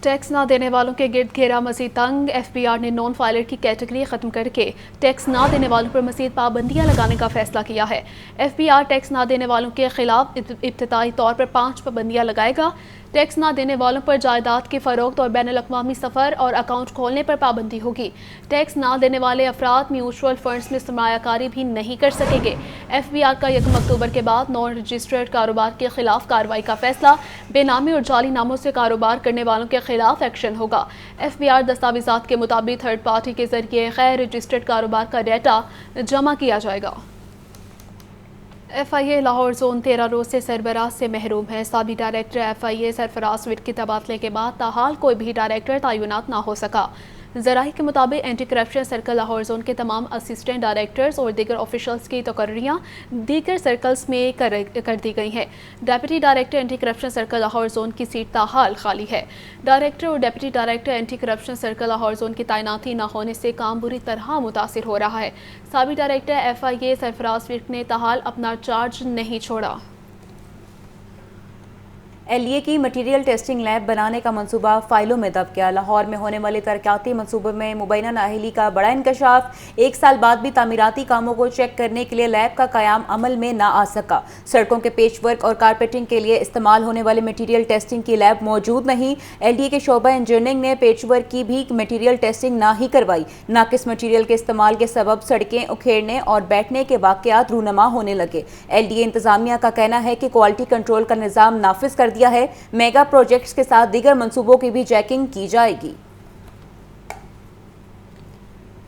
Tax ना देने वालों के गिर्द घेरा मजीद तंग। FBI ने नॉन फाइलर की कैटेगरी ख़त्म करके टैक्स ना देने वालों पर मजीद पाबंदियां लगाने का फैसला किया है। FBI टैक्स ना देने वालों के खिलाफ इब्तदाई तौर पर 5 पाबंदियां लगाएगा। टैक्स ना देने वालों पर जायदाद की फ़रोख्त और बैनुल अक़वामी सफ़र और अकाउंट खोलने पर पाबंदी होगी। टैक्स ना देने वाले अफराद म्यूचुअल फंड्स में सरमायाकारी भी नहीं कर सकेंगे। FBI का 1 अक्टूबर के बाद नॉन रजिस्टर्ड कारोबार के खिलाफ कार्रवाई का फैसला। बेनामी और जाली नामों से कारोबार करने वालों के खिलाफ एक्शन होगा। FBI दस्तावेज़ात के मुताबिक थर्ड पार्टी के जरिए गैर रजिस्टर्ड कारोबार का डाटा जमा किया जाएगा। FIA लाहौर जोन 13 रोज से सरबराह से महरूम है। साबिक डायरेक्टर FIA सरफराज विट के तबादले के बाद ताहाल कोई भी डायरेक्टर तैनात ना हो सका। ज़राई के मुताबिक anti corruption circle Lahore zone के तमाम असिस्टेंट डायरेक्टर्स और दीगर ऑफिशल्स की तकर्रियाँ दीगर सर्कल्स में कर दी गई हैं। Deputy director anti corruption circle Lahore zone की सीट ताहाल खाली है। डायरेक्टर और deputy director anti corruption circle Lahore zone की तैनाती न होने से काम बुरी तरह मुतासिर हो रहा है। साबिक डायरेक्टर FIA सरफराज विट ने ताहाल अपना चार्ज नहीं छोड़ा। LEA की मटीरियल टेस्टिंग लैब बनाने का मंसूबा फाइलों में दब गया। लाहौर में होने वाले तरक्याती मंसूबे में मुबैना नाअहली का बड़ा इंकशाफ। 1 साल बाद भी तामीराती कामों को चेक करने के लिए लैब का क़याम अमल में ना आ सका। सड़कों के पेच वर्क और कारपेटिंग के लिए इस्तेमाल होने वाले मटीरियल टेस्टिंग की लैब मौजूद नहीं। LEA के शोबा इंजीनियरिंग ने पेच वर्क की भी मटीरियल टेस्टिंग ना ही करवाई। नाकिस मटीरियल के इस्तेमाल के सबब सड़कें उखेड़ने और बैठने के वाक़यात रूनमा होने लगे। LEA इंतजामिया का कहना है कि क्वालिटी कंट्रोल का निज़ाम नाफिज कर दिया है। मेगा प्रोजेक्ट्स के साथ दीगर मंसूबों की भी चेकिंग की जाएगी।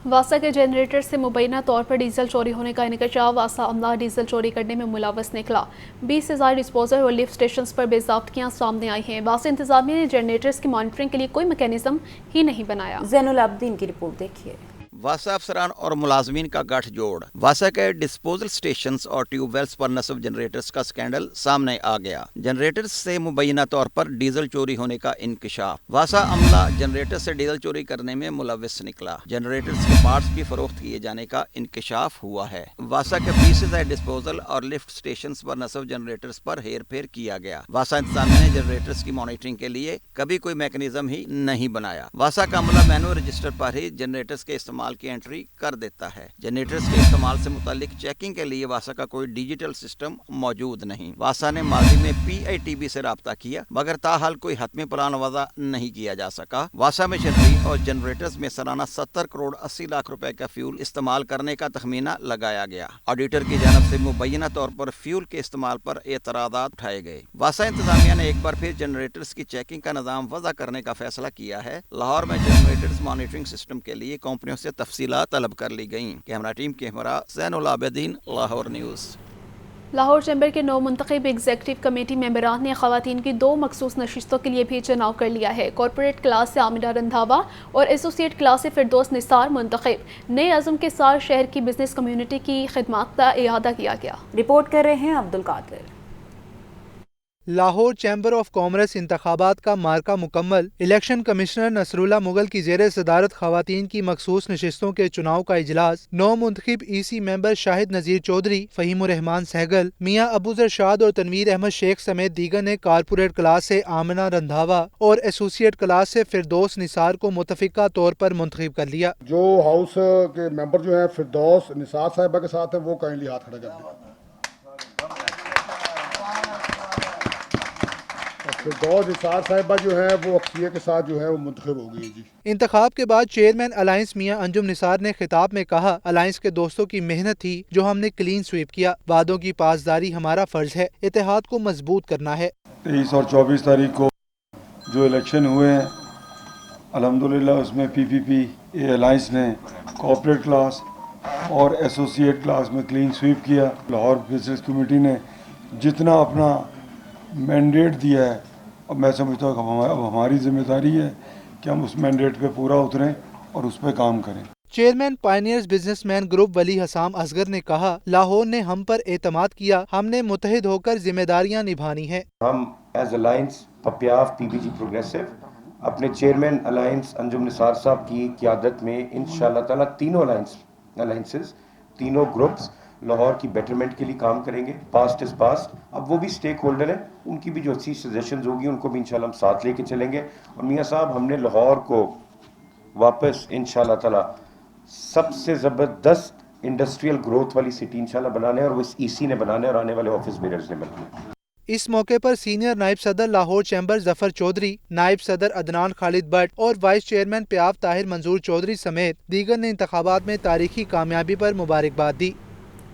वासा के जनरेटर से मुबैना तौर पर डीजल चोरी होने का इंकशाफ। वासा अमला डीजल चोरी करने में मुलव्वस निकला। 20 से ज़ायद डिस्पोजल और लिफ्ट स्टेशन पर बेज़ाब्तियां सामने आई हैं। वासा इंतजामिया ने जनरेटर्स की मॉनिटरिंग के लिए कोई मैकेनिज्म ही नहीं बनाया। ज़ैनुल आबदीन की रिपोर्ट देखिए। वासा अफसरान और मुलाजमीन का गठजोड़। वासा के डिस्पोजल स्टेशंस और ट्यूबवेल्स पर नस्ब जनरेटर्स का स्कैंडल सामने आ गया। जनरेटर्स से मुबैना तौर पर डीजल चोरी होने का इंकशाफ। वासा अमला जनरेटर से डीजल चोरी करने में मुलव्वस निकला। जनरेटर्स के पार्ट्स भी फरोख्त किए जाने का इंकशाफ हुआ है। वासा के 20 से ज़ायद डिस्पोजल और लिफ्ट स्टेशंस पर नस्ब जनरेटर्स पर हेर फेर किया गया। वासा इंतजामिया ने जनरेटर्स की मॉनिटरिंग के लिए कभी कोई मैकेनिज्म ही नहीं बनाया। वासा का अमला मैनुअल रजिस्टर पर ही जनरेटर्स के इस्तेमाल की एंट्री कर देता है। जनरेटर्स के इस्तेमाल से मुतालिक चेकिंग के लिए वासा का कोई डिजिटल सिस्टम मौजूद नहीं। वासा ने माजी में PITB से राब्ता किया मगर ताहाल कोई हतमी प्लान वज़ा नहीं किया जा सका। वासा मशीनरी और जनरेटर्स में सालाना 70 करोड़ 80 लाख रुपए का फ्यूल इस्तेमाल करने का तखमीना लगाया गया। ऑडिटर की जानब से मुबैना तौर पर फ्यूल के इस्तेमाल पर एतराज़ात उठाए गए। वासा इंतजामिया ने एक बार फिर जनरेटर्स की चेकिंग का निज़ाम वज़ा करने का फैसला किया है। लाहौर में जनरेटर्स मॉनिटरिंग सिस्टम के लिए कंपनियों से तफसीलात तलब कर ली गई। कैमरा टीम के हमरा ज़ैनुल आबिदीन, लाहौर न्यूज़। लाहौर चैम्बर के 9 मुंतखब एग्जीक्यूटिव कमेटी मेंबरान ने ख़वातीन की 2 मखसूस नशिस्तों के लिए भी चुनाव कर लिया है। कॉरपोरेट क्लास से आमिना रंधावा और एसोसिएट क्लास से फिरदौस निसार मुंतखब। नए अज़म के साथ शहर की बिजनेस कम्युनिटी की खिदमत का इआदा किया गया। रिपोर्ट कर रहे हैं Abdul Qadir. Lahore chamber of commerce इंतखाबात का मार्का मुकम्मल। इलेक्शन कमिश्नर नसरुल्लाह मुगल की जेर सदारत खवातीन की मखसूस नशिस्तों के चुनाव का इजलास 9 मुंतखब EC मेंबर शाहिद नज़ीर चौधरी, फ़हीमुर रहमान सहगल, मियाँ अबूजर शाद और तनवीर अहमद शेख समेत दीगर ने कारपोरेट क्लास से आमिना रंधावा और एसोसिएट क्लास से फिरदौस निसार को मुतफिका तौर पर मुंतखब कर लिया। जो हाउस के मेंबर जो है फिरदौस निसार साहिबा के साथ है वो काइंडली हाथ खड़ा कर दें। फिरदौस निसार साहिबा जो है वो अक्सिया के साथ जो है वो मुंतखब हो गई है जी। इंतखाब के बाद चेयरमैन अलायंस मियां अंजुम निसार ने खिताब में कहा, अलायंस के दोस्तों की मेहनत थी जो हमने क्लीन स्वीप किया। वादों की पासदारी हमारा फर्ज है। इत्तेहाद को मजबूत करना है। 23 और 24 तारीख को जो इलेक्शन हुए हैं अल्हम्दुलिल्लाह उसमें PPP अलायंस ने कॉर्पोरेट क्लास और एसोसिएट क्लास में क्लीन स्वीप किया। लाहौर बिजनेस कमेटी ने जितना अपना मैंडेट दिया है, अब मैं समझता हूँ अब हमारी जिम्मेदारी है कि हम उस मैंडेट पे पूरा उतरें और उस पर काम करें। चेयरमैन पायनियर्स बिजनेसमैन ग्रुप वली हसाम असगर ने कहा, लाहौर ने हम पर एतमाद किया, हमने मुत्तहिद होकर जिम्मेदारियां निभानी है। हम एज अलायंस पपियाफ PBG प्रोग्रेसिव अपने चेयरमैन अलायंस अंजुम निसार साहब की क़यादत में इंशाअल्लाह ताला तीनों अलायंसेस तीनों ग्रुप्स لاہور کی بیٹرمنٹ کے لیے کام کریں گے. پاسٹ از پاسٹ. اب وہ بھی اسٹیک ہولڈر ہیں, ان کی بھی جو اچھی سجیشنز ہوگی ان کو بھی انشاءاللہ ہم ساتھ لے کے چلیں گے. اور میاں صاحب ہم نے لاہور کو واپس انشاءاللہ تعالی سب سے زبردست انڈسٹریل گروتھ والی سٹی انشاءاللہ بنانے ہیں, اور وہ اس ای سی نے بنانے ہیں اور آنے والے آفس بیررز نے بنانے ہیں. اس موقع پر سینئر نائب صدر لاہور چیمبر ظفر چودھری، نائب صدر عدنان خالد بٹ اور وائس چیئرمین پیاف طاہر منظور چودھری سمیت دیگر نے انتخابات میں تاریخی کامیابی پر مبارکباد دی.